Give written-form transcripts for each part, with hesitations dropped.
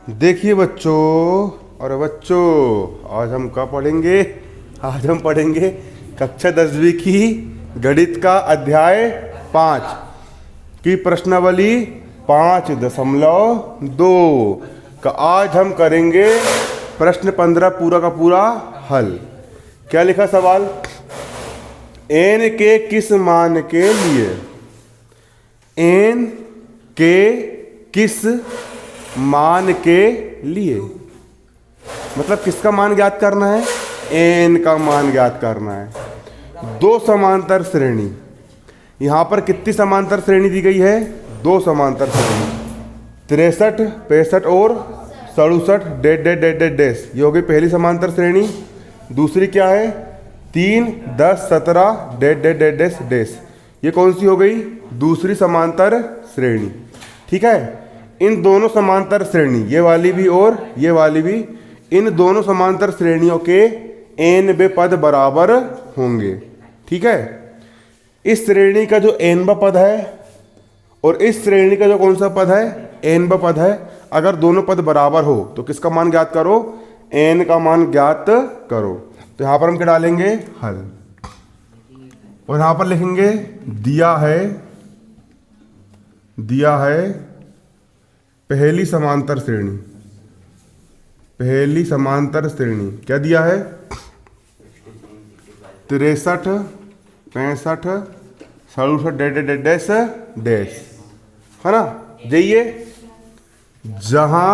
देखिए बच्चों और बच्चों, आज हम क्या पढ़ेंगे? आज हम पढ़ेंगे कक्षा 10वीं की गणित का अध्याय 5 की प्रश्नावली 5.2 का आज हम करेंगे प्रश्न 15 पूरा का पूरा हल। क्या लिखा सवाल? n के किस मान के लिए n के किस मान के लिए, मतलब किसका मान ज्ञात करना है? n का मान ज्ञात करना है। दो समांतर श्रेणी, यहां पर कितनी समांतर श्रेणी दी गई है? दो समांतर श्रेणी, 63, 65 और 67 dead dead dead dead dash. ये हो गई पहली समांतर श्रेणी। दूसरी क्या है? 3, 10, 17 dead dead dead dash dash. ये कौन सी हो गई? दूसरी समांतर श्रेणी। ठीक है, इन दोनों समांतर श्रेणी, ये वाली भी और ये वाली भी, इन दोनों समांतर श्रेणियों के n पद बराबर होंगे। ठीक है, इस श्रेणी का जो n पद है और इस श्रेणी का जो कौन सा पद है? n पद है। अगर दोनों पद बराबर हो तो किसका मान ज्ञात करो? n का मान ज्ञात करो। तो यहां पर हम क्या डालेंगे? हल। और यहां पर लिखेंगे दिया है पहली समांतर श्रेणी। पहली समांतर श्रेणी क्या दिया है? 63, 65, 67 डेड डैश डैश, है ना? जाइए, जहां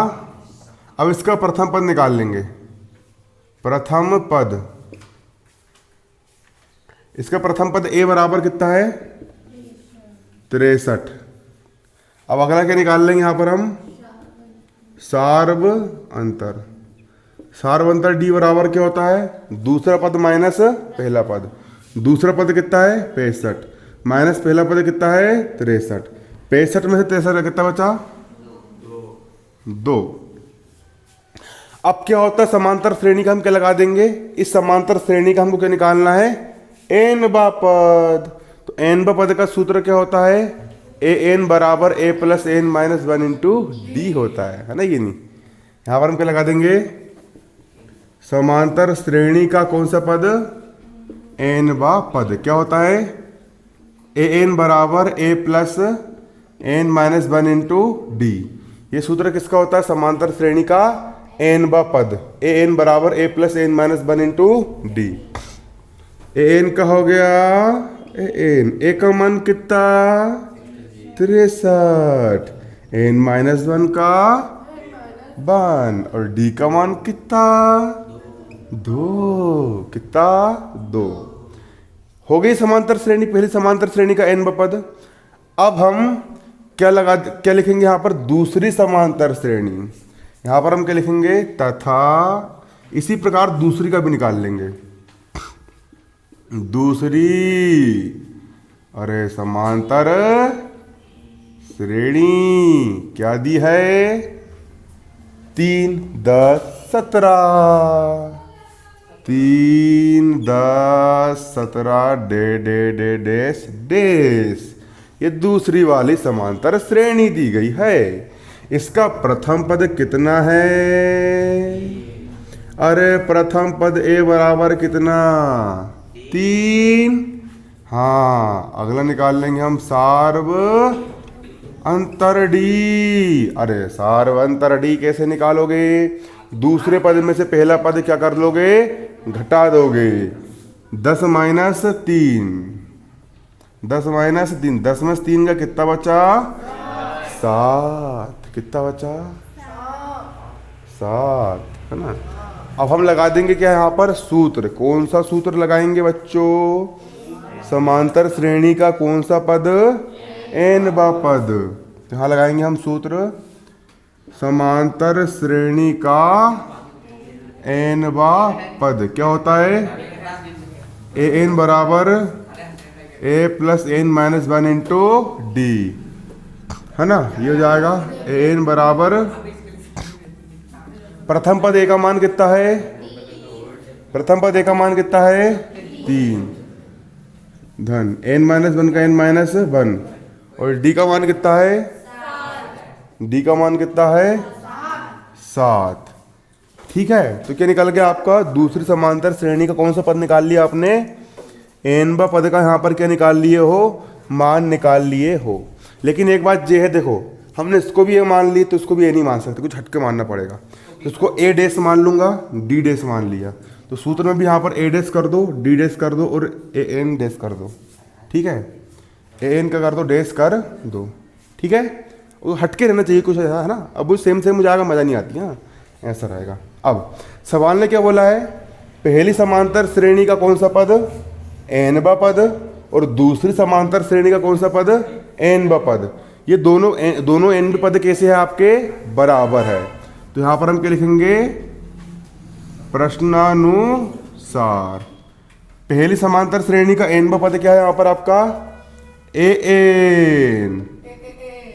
अब इसका प्रथम पद निकाल लेंगे। प्रथम पद, इसका प्रथम पद a बराबर कितना है? 63। अब अगला क्या निकाल लेंगे यहां पर हम? सार्व अंतर। सार्व अंतर d बराबर क्या होता है? दूसरा पद माइनस पहला पद। दूसरा पद कितना है? 65 माइनस पहला पद कितना है? 63। 65 में से 63 कितना बचा? 2। अब क्या होता है? समांतर श्रेणी का हम क्या लगा देंगे? इस समांतर श्रेणी का हमको क्या निकालना है? n बा पद। तो n बा पद का सूत्र क्या होता है? an बराबर a plus n minus 1 into D होता है ना? ये नहीं, यहां पर हम क्या लगा देंगे? समांतर श्रेणी का कौन सा पद? n बा पद। क्या होता है? an बराबर a plus n minus 1 into D. ये सूत्र किसका होता है? समांतर श्रेणी का n बा पद। an बराबर a plus n minus 1 into D. an का हो गया an, a का मान कितना? 63। n माइनस 1 का 1 और d का मान कितना? 2। कितना? 2। हो गई समांतर श्रेणी, पहली समांतर श्रेणी का n पद। अब हम क्या लिखेंगे यहां पर? दूसरी समांतर श्रेणी। यहां पर हम क्या लिखेंगे? तथा इसी प्रकार दूसरी का भी निकाल लेंगे। दूसरी, अरे समांतर श्रेणी क्या दी है? 3, 10, 17। 3, 10, 17 डैश डैश। ये दूसरी वाली समांतर श्रेणी दी गई है। इसका प्रथम पद कितना है? अरे प्रथम पद a बराबर कितना? 3। हाँ, अगला निकाल लेंगे हम सार्व अंतर d। अरे सार्व अंतर d कैसे निकालोगे? दूसरे पद में से पहला पद क्या कर लोगे? घटा दोगे। 10 माइनस 3, 10 माइनस 3, 10 में 3 का कितना बचा? 7। कितना बचा? 7, है ना? अब हम लगा देंगे क्या यहाँ पर? सूत्र। कौन सा सूत्र लगाएंगे बच्चों? समांतर श्रेणी का कौन सा पद? n बा पद। यहाँ लगाएंगे हम सूत्र, समांतर श्रेणी का n बा पद। क्या होता है? an बराबर a plus n minus 1 into D, है ना? ये हो जाएगा an बराबर, प्रथम पद a का मान कितना है? प्रथम पद a का मान कितना है? 3 धन n माइनस 1 का n माइनस 1 और d का मान कितना है? d का मान कितना है? 7। ठीक है, तो क्या निकल गया आपका? दूसरी समांतर श्रेणी का कौन सा पद निकाल लिया आपने? nवा पद का यहाँ पर क्या निकाल लिए हो? मान निकाल लिए हो। लेकिन एक बात ये है, देखो हमने इसको भी ये मान ली तो इसको भी ये नहीं मान सकते, कुछ हटके मानना पड़ेगा। तो इसको a डैश मान लूंगा, d डैश मान लिया, तो सूत्र में भी यहाँ पर a डैश कर दो, d डैश कर दो और an डैश कर दो। ठीक है, an का कर दो, डैश कर दो। ठीक है, वो हटके रहना चाहिए कुछ, है ना। अब वो सेम हो जाएगा, मज़ा नहीं आती है, ऐसा रहेगा। अब सवाल ने क्या बोला है? पहली समांतर श्रेणी का कौन सा पद? nवा पद, और दूसरी समांतर श्रेणी का कौन सा पद? nवा पद। ये दोनों n पद कैसे है आपके? बराबर है। तो यहाँ पर हम क्या लिखेंगे? प्रश्नानुसार पहली समांतर श्रेणी का nवा पद क्या है यहाँ पर आपका? an,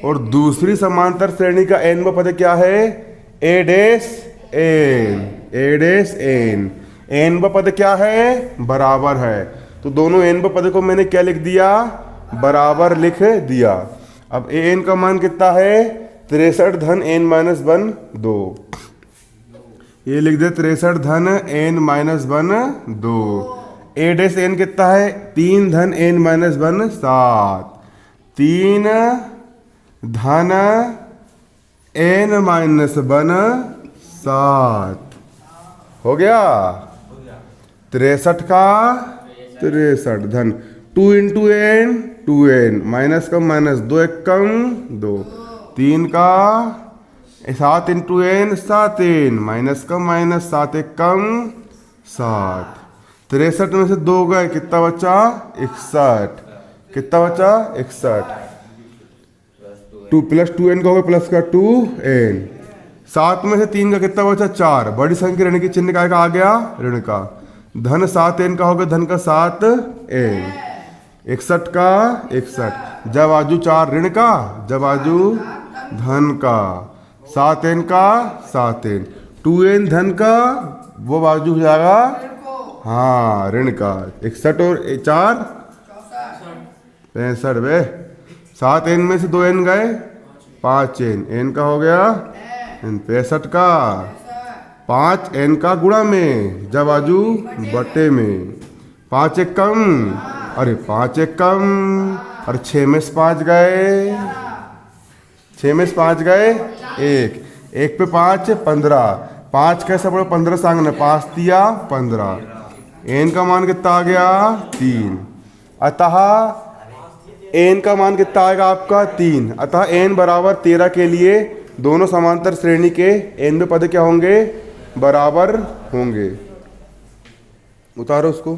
और दूसरी समांतर श्रेणी का nवा पद क्या है? a dash n। nवा पद क्या है? बराबर है। तो दोनों nवा पद को मैंने क्या लिख दिया? बराबर लिख दिया। अब an का मान कितना है? 63 धन n माइनस 1 2। ये लिख दे 63 धन n minus 1 2। a dash n कितना है? 3 धन n माइनस 1 7। 3 धन n माइनस 1 7 हो गया। 63 का 63 धन 2 इंटू n 2n, माइनस कम माइनस, 2 एक कम 2, 3 का 7 इंटू n 7n, माइनस कम माइनस, 7 एक कम 7। 63 में से 2 गए, कितना बचा? 61। कितना बचा? 61। 2 प्लस 2n का होगा प्लस का 2n। 7 में से 3 का कितना बचा? 4। बड़ी संख्या ऋण की चिन्ह का आ गया ऋण का। धन 7n का होगा धन का 7n। 61 का 61, जब आजू 4 ऋण का, जब आजू धन का, 7n का 7n, 2n धन का, वो बाजू हो जाएगा हाँ ऋण का। 61 और 4 65 वे। 7n में से 2n गए, 5n, n का हो गया 65 का 5n का गुणा में, जब आजू बटे में, 5 एक कम, अरे 5 एक कम, अरे 6 में से 5 गए, 6 में से 5 गए 1, 1 पे 5 15, 5 कैसे पड़े? 15 सांगने, 5 दिया 15। n का मान कितना आ गया? 3। अतः n का मान कितना आएगा आपका? 3। अतः n बराबर 13 के लिए दोनों समांतर श्रेणी के n पद क्या होंगे? बराबर होंगे। उतारो उसको।